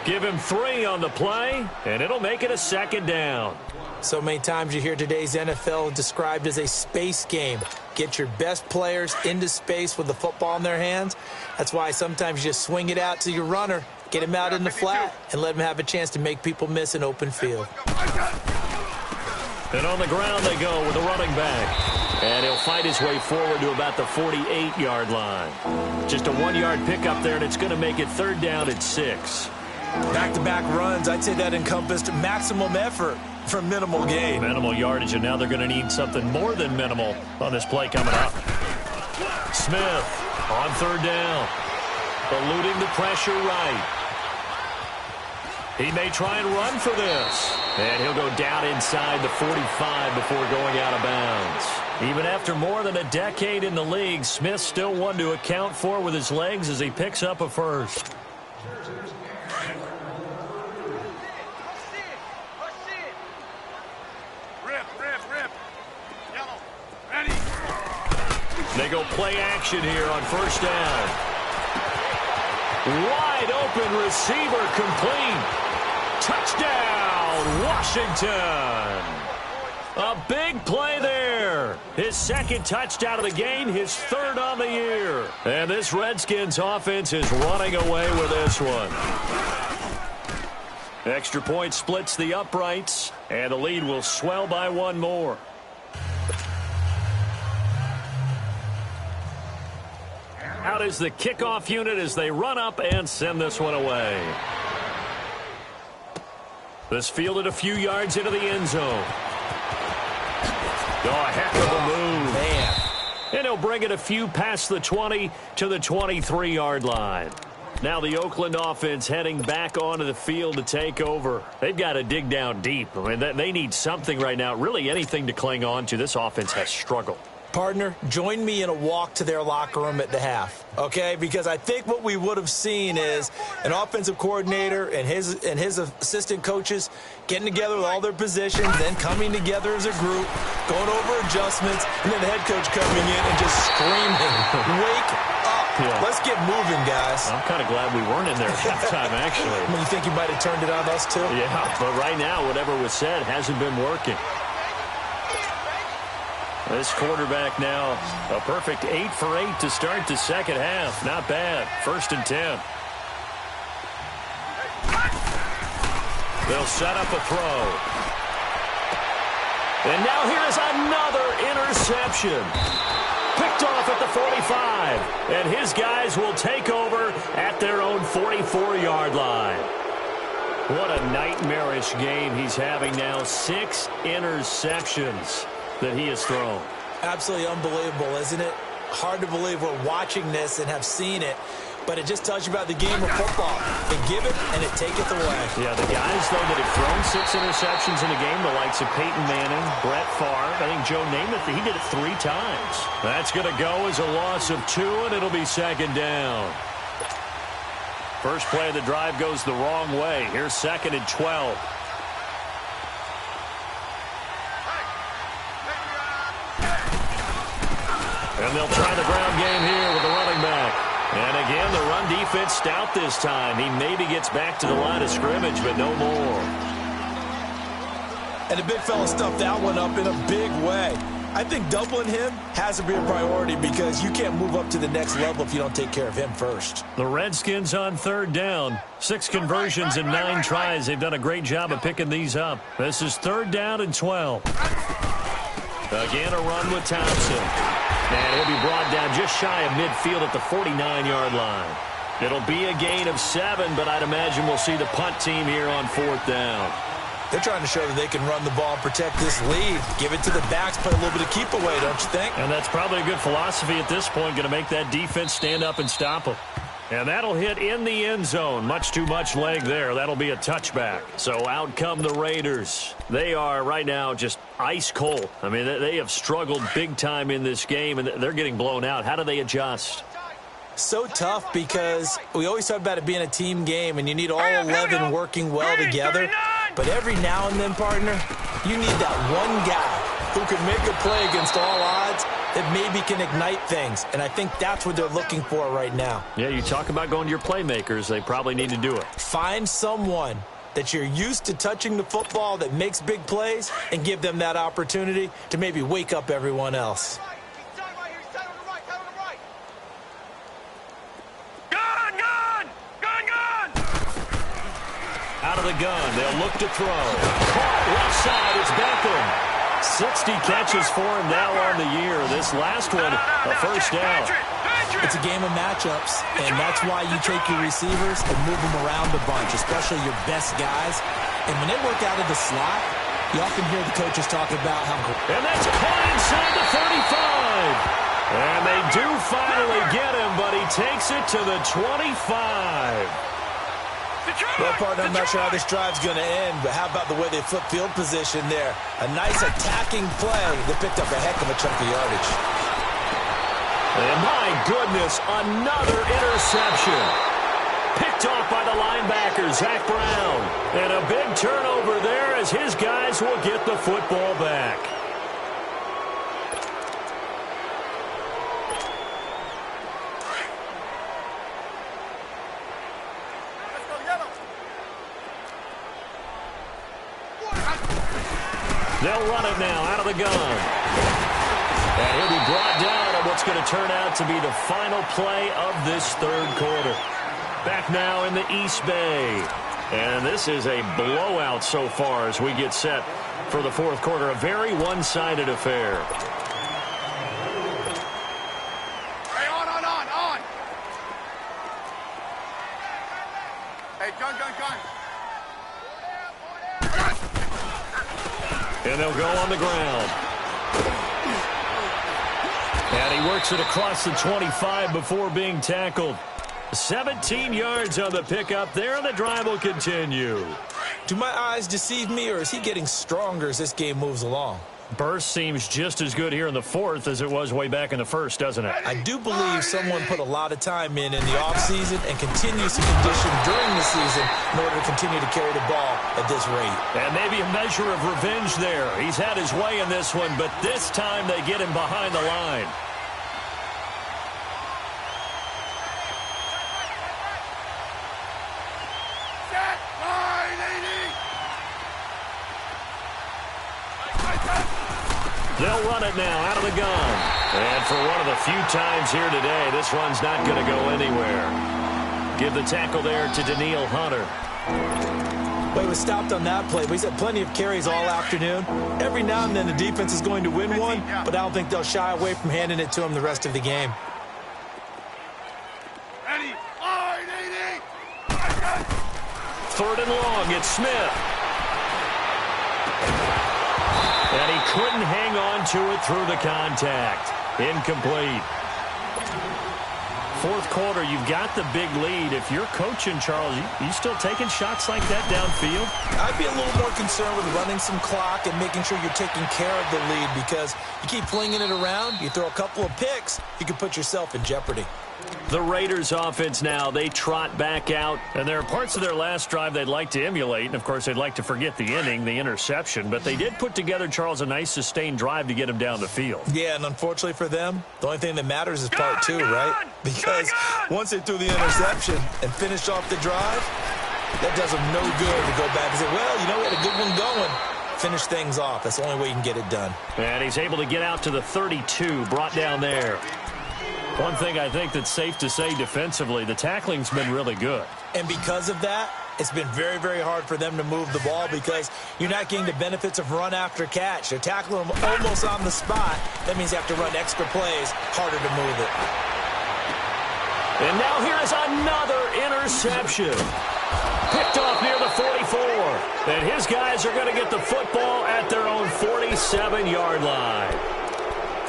Give him 3 on the play, and it'll make it a 2nd down. So many times you hear today's NFL described as a space game. Get your best players into space with the football in their hands. That's why sometimes you just swing it out to your runner, get him out in the flat, and let him have a chance to make people miss an open field. And on the ground they go with the running back. And he'll fight his way forward to about the 48-yard line. Just a 1-yard pickup there, and it's going to make it 3rd down at 6. Back-to-back runs, I'd say that encompassed maximum effort for minimal gain. Minimal yardage, and now they're going to need something more than minimal on this play coming up. Smith on 3rd down. Eluding the pressure right. He may try and run for this. And he'll go down inside the 45 before going out of bounds. Even after more than a decade in the league, Smith still one to account for with his legs as he picks up a 1st. They go play action here on 1st down. Wide open receiver complete. Touchdown, Washington. A big play there. His 2nd touchdown of the game, his 3rd on the year. And this Redskins offense is running away with this one. Extra point splits the uprights, and the lead will swell by 1 more. Out is the kickoff unit as they run up and send this one away. This fielded a few yards into the end zone. Oh, a heck of a move. Man. And he'll bring it a few past the 20 to the 23-yard line. Now the Oakland offense heading back onto the field to take over. They've got to dig down deep. I mean, they need something right now, really anything to cling on to. This offense has struggled. Partner, join me in a walk to their locker room at the half, okay? Because I think what we would have seen is an offensive coordinator and his assistant coaches getting together with all their positions, then coming together as a group, going over adjustments, and then the head coach coming in and just screaming, wake up. Yeah. Let's get moving, guys. I'm kind of glad we weren't in there at halftime, actually. I mean, you think you might have turned it on us, too? Yeah, but right now, whatever was said hasn't been working. This quarterback now, a perfect 8 for 8 to start the second half. Not bad. 1st and 10. They'll set up a throw. And now here's another interception. Picked off at the 45. And his guys will take over at their own 44-yard line. What a nightmarish game he's having now. 6 interceptions that he has thrown. Absolutely unbelievable, isn't it? Hard to believe we're watching this and have seen it, but it just tells you about the game of football. They give it and it taketh away. Yeah, the guys, though, that have thrown 6 interceptions in a game, the likes of Peyton Manning, Brett Favre, I think Joe Namath, he did it 3 times. That's going to go as a loss of 2, and it'll be 2nd down. First play of the drive goes the wrong way. Here's 2nd and 12. And they'll try the ground game here with the running back. And again, the run defense stout this time. He maybe gets back to the line of scrimmage, but no more. And the big fella stuffed that one up in a big way. I think doubling him has to be a priority because you can't move up to the next level if you don't take care of him first. The Redskins on 3rd down. 6 conversions and 9 tries. They've done a great job of picking these up. This is 3rd down and 12. Again, a run with Thompson. And he'll be brought down just shy of midfield at the 49-yard line. It'll be a gain of 7, but I'd imagine we'll see the punt team here on 4th down. They're trying to show that they can run the ball and protect this lead. Give it to the backs, play a little bit of keep away, don't you think? And that's probably a good philosophy at this point, going to make that defense stand up and stop them. And that'll hit in the end zone. Much too much leg there. That'll be a touchback. So out come the Raiders. They are right now just ice cold. I mean, they have struggled big time in this game, and they're getting blown out. How do they adjust? So tough because we always talk about it being a team game, and you need all 11 working well together. But every now and then, partner, you need that one guy who can make a play against all odds that maybe can ignite things. And I think that's what they're looking for right now. Yeah, you talk about going to your playmakers. They probably need to do it. Find someone that you're used to touching the football that makes big plays and give them that opportunity to maybe wake up everyone else. Out of the gun, they'll look to throw. Caught left side, it's Beckham. 60 catches for him now on the year. This last one, a first down. It's a game of matchups, and that's why you take your receivers and move them around a bunch, especially your best guys. And when they work out of the slot, you often hear the coaches talk about how... And that's caught inside the 35. And they do finally get him, but he takes it to the 25. Well, partner, I'm not sure how this drive's going to end, but how about the way they flip field position there? A nice attacking play that picked up a heck of a chunk of yardage. And my goodness, another interception. Picked off by the linebacker, Zach Brown. And a big turnover there as his guys will get the football back. They'll run it now out of the gun. And he'll be brought down on what's going to turn out to be the final play of this third quarter. Back now in the East Bay. And this is a blowout so far as we get set for the fourth quarter. A very one-sided affair. Hey, on. Hey, gun. And they'll go on the ground. And he works it across the 25 before being tackled. 17 yards on the pickup there, and the drive will continue. Do my eyes deceive me, or is he getting stronger as this game moves along? Burst seems just as good here in the fourth as it was way back in the first, doesn't it? I do believe someone put a lot of time in the offseason and continues to condition during the season in order to continue to carry the ball at this rate. And maybe a measure of revenge there. He's had his way in this one, but this time they get him behind the line. They'll run it now out of the gun. And for one of the few times here today, this one's not going to go anywhere. Give the tackle there to Daniil Hunter. Well, he was stopped on that play, but he's had plenty of carries all afternoon. Every now and then the defense is going to win one, but I don't think they'll shy away from handing it to him the rest of the game. Third and long, it's Smith. And he couldn't hang on to it through the contact. Incomplete. Fourth quarter, you've got the big lead. If you're coaching, Charles, you still taking shots like that downfield? I'd be a little more concerned with running some clock and making sure you're taking care of the lead, because you keep flinging it around, you throw a couple of picks, you can put yourself in jeopardy. The Raiders offense now, they trot back out, and there are parts of their last drive they'd like to emulate, and of course they'd like to forget the inning, the interception, but they did put together, Charles, a nice sustained drive to get him down the field. Yeah, and unfortunately for them, the only thing that matters is part two, right? Because once they threw the interception and finished off the drive, that does them no good to go back and say, well, you know, we had a good one going. Finish things off. That's the only way you can get it done. And he's able to get out to the 32, brought down there. One thing I think that's safe to say defensively, the tackling's been really good. And because of that, it's been very, very hard for them to move the ball because you're not getting the benefits of run after catch. They're tackling them almost on the spot. That means you have to run extra plays, harder to move it. And now here is another interception. Picked off near the 44. And his guys are going to get the football at their own 47-yard line.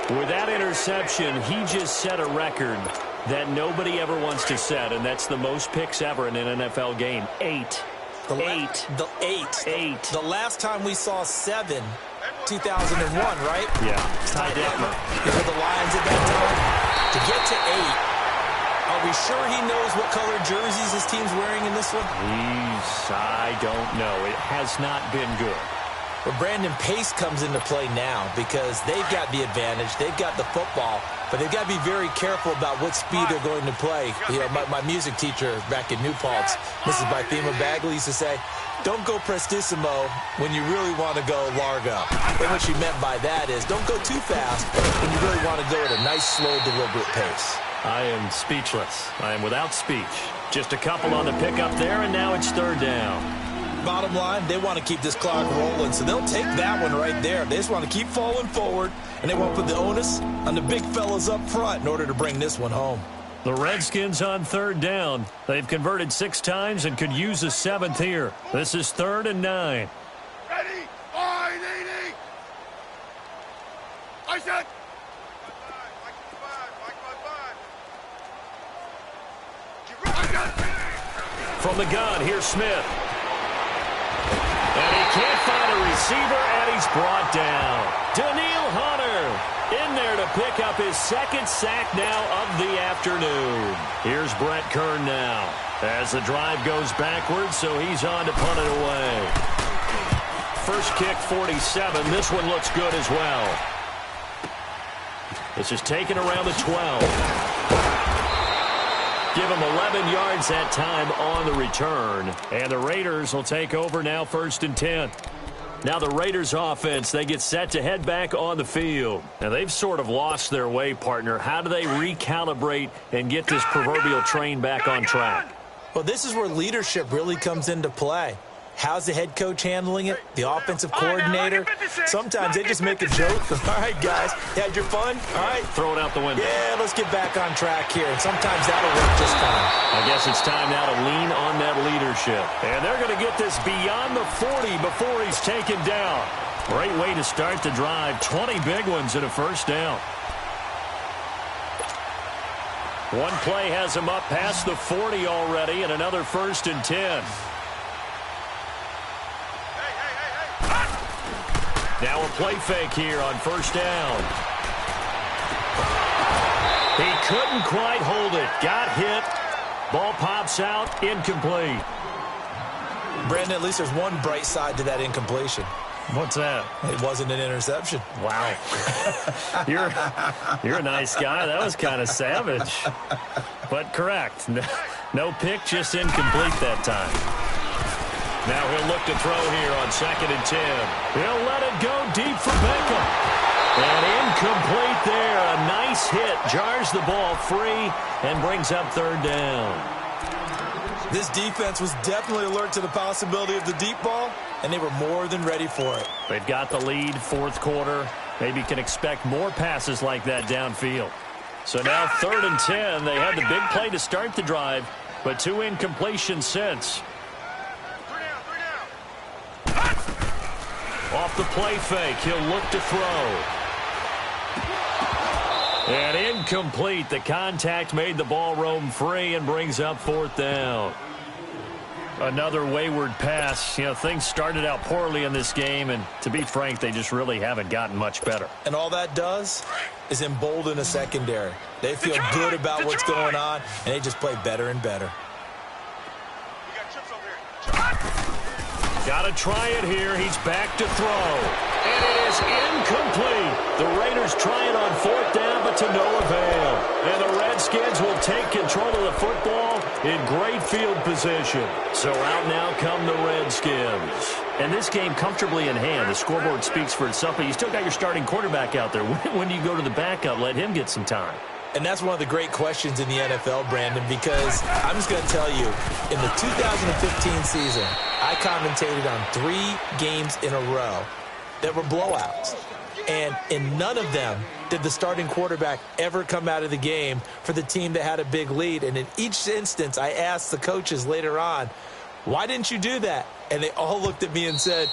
With that interception, he just set a record that nobody ever wants to set, and that's the most picks ever in an NFL game. 8. The last time we saw 7, 2001, right? Yeah. Ty Detmer. For the Lions at that time. To get to 8, are we sure he knows what color jerseys his team's wearing in this one? I don't know. It has not been good. But Brandon Pace comes into play now because they've got the advantage. They've got the football, but they've got to be very careful about what speed they're going to play. You know, my music teacher back in New Paltz, Mrs. Bythema Bagley, used to say, don't go prestissimo when you really want to go largo. And what she meant by that is don't go too fast when you really want to go at a nice, slow, deliberate pace. I am speechless. I am without speech. Just a couple on the pickup there, and now it's third down. Bottom line, they want to keep this clock rolling, so they'll take that one right there. They just want to keep falling forward, and they won't put the onus on the big fellas up front in order to bring this one home. The Redskins on third down. They've converted 6 times and could use a 7th here. This is 3rd and 9. Ready? 5, 80. I said. From the gun, here's Smith. And he can't find a receiver, and he's brought down. Daniil Hunter in there to pick up his 2nd sack now of the afternoon. Here's Brett Kern now as the drive goes backwards, so he's on to punt it away. First kick, 47. This one looks good as well. This is taken around the 12. Give him 11 yards that time on the return. And the Raiders will take over now 1st and 10. Now the Raiders offense, they get set to head back on the field. Now they've sort of lost their way, partner. How do they recalibrate and get this proverbial train back on track? Well, this is where leadership really comes into play. How's the head coach handling it? The offensive coordinator? Sometimes they just make a joke. All right, guys, you had your fun? All right. Throw it out the window. Yeah, let's get back on track here. And sometimes that'll work just fine. I guess it's time now to lean on that leadership. And they're going to get this beyond the 40 before he's taken down. Great way to start the drive. 20 big ones and a 1st down. One play has him up past the 40 already, and another 1st and 10. Now a play fake here on 1st down. He couldn't quite hold it. Got hit. Ball pops out. Incomplete. Brandon, at least there's one bright side to that incompletion. What's that? It wasn't an interception. Wow. You're a nice guy. That was kind of savage. But correct. No pick, just incomplete that time. Now he'll look to throw here on 2nd and 10. He'll let it go deep for Beckham. And incomplete there. A nice hit. Jars the ball free and brings up 3rd down. This defense was definitely alert to the possibility of the deep ball, and they were more than ready for it. They've got the lead, 4th quarter. Maybe can expect more passes like that downfield. So now 3rd and 10. They had the big play to start the drive, but 2 incompletions since. Off the play fake, he'll look to throw. And incomplete. The contact made the ball roam free and brings up 4th down. Another wayward pass. You know, things started out poorly in this game, and to be frank, they just really haven't gotten much better. And all that does is embolden a secondary. They feel good about what's going on, and they just play better and better. Got to try it here. He's back to throw. And it is incomplete. The Raiders try it on 4th down, but to no avail. And the Redskins will take control of the football in great field position. So out now come the Redskins. And this game comfortably in hand. The scoreboard speaks for itself, but you still got your starting quarterback out there. When do you go to the backup? Let him get some time. And that's one of the great questions in the NFL, Brandon, because I'm just going to tell you, in the 2015 season, I commentated on 3 games in a row that were blowouts. And in none of them did the starting quarterback ever come out of the game for the team that had a big lead. And in each instance, I asked the coaches later on, why didn't you do that? And they all looked at me and said,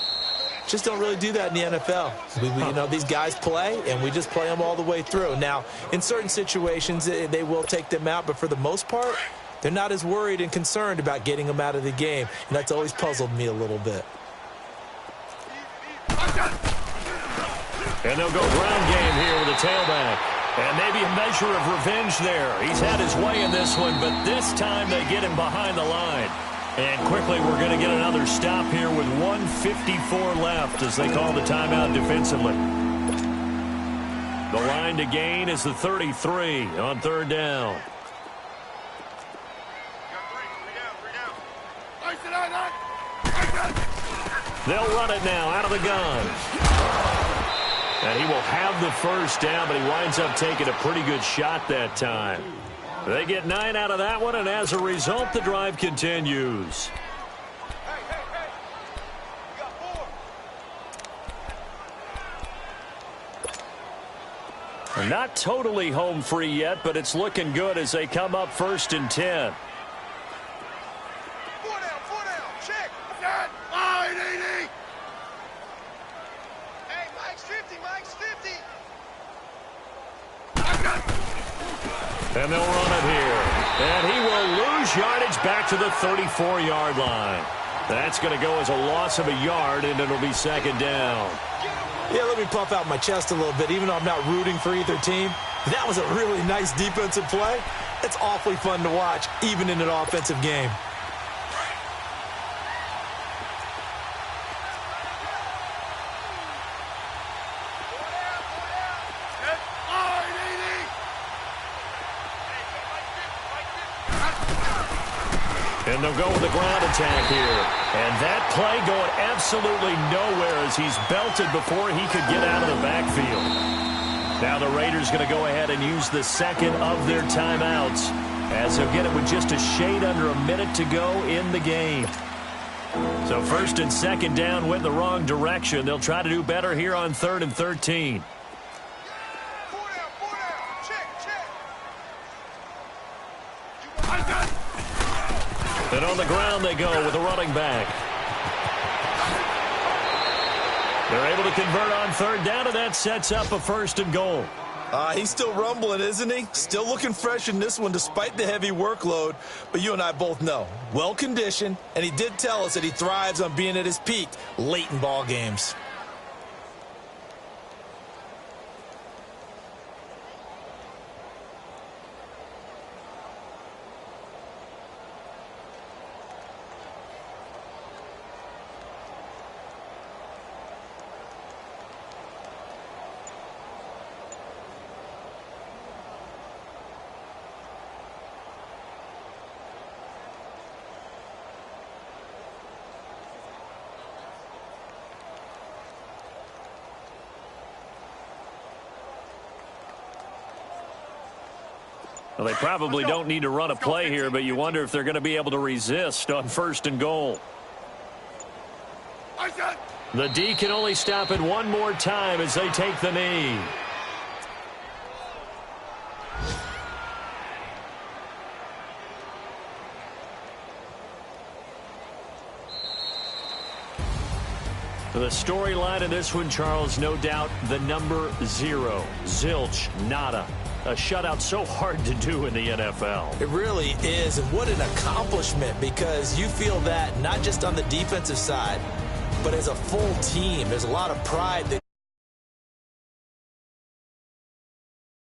just don't really do that in the NFL. You know, these guys play, and we just play them all the way through. Now, in certain situations, they will take them out, but for the most part, they're not as worried and concerned about getting them out of the game, and that's always puzzled me a little bit. And they'll go ground game here with a tailback. And maybe a measure of revenge there. He's had his way in this one, but this time they get him behind the line. And quickly we're going to get another stop here with 1:54 left as they call the timeout defensively. The line to gain is the 33 on 3rd down. They'll run it now out of the gun. And he will have the 1st down, but he winds up taking a pretty good shot that time. They get 9 out of that one, and as a result, the drive continues. Not totally home free yet, but it's looking good as they come up 1st and 10. 4 down, check. That line, 80. Hey, Mike's 50, Mike's 50. And they'll run it here. And he will lose yardage back to the 34-yard line. That's going to go as a loss of a yard, and it'll be 2nd down. Yeah, let me puff out my chest a little bit, even though I'm not rooting for either team. That was a really nice defensive play. It's awfully fun to watch, even in an offensive game. And they'll go with the ground attack here. And that play going absolutely nowhere as he's belted before he could get out of the backfield. Now the Raiders going to go ahead and use the 2nd of their timeouts as they'll get it with just a shade under a minute to go in the game. So 1st and 2nd down went the wrong direction. They'll try to do better here on 3rd and 13. And on the ground they go with a running back. They're able to convert on 3rd down, and that sets up a 1st and goal. He's still rumbling, isn't he? Still looking fresh in this one despite the heavy workload. But you and I both know, well-conditioned, and he did tell us that he thrives on being at his peak late in ball games. Well, they probably don't need to run a play here, but you wonder if they're going to be able to resist on 1st and goal. The D can only stop it one more time as they take the knee. The storyline of this one, Charles, no doubt the number 0. Zilch, nada. A shutout so hard to do in the NFL. It really is, and what an accomplishment, because you feel that not just on the defensive side, but as a full team. There's a lot of pride that